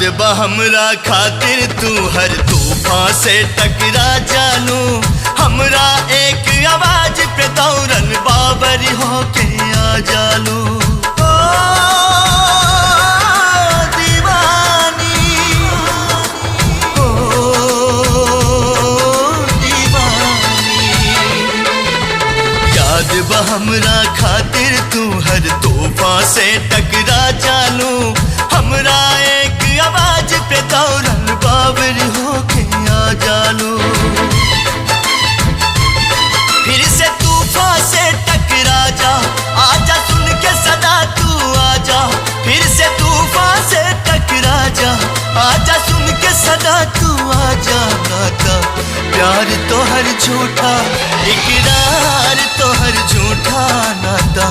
याद बा हमरा खातिर तू हर तूफान से टकरा जानू, हमरा एक आवाज पे दौड़न बाबर होके आ जालू। ओ दीवानी, ओ दीवानी, याद बा हमरा खातिर तू हर तूफान से टकरा जानू, हमरा एक आवाज पे दौड़न बाबर होके आ जालू। फिर से तूफान से टकरा जा, आजा सुन के सदा तू आजा। फिर से तूफान से टकरा जा, आजा सुन के सदा तू आजा। नाता प्यार तो हर झूठा, इकरार तो हर झूठा, नाता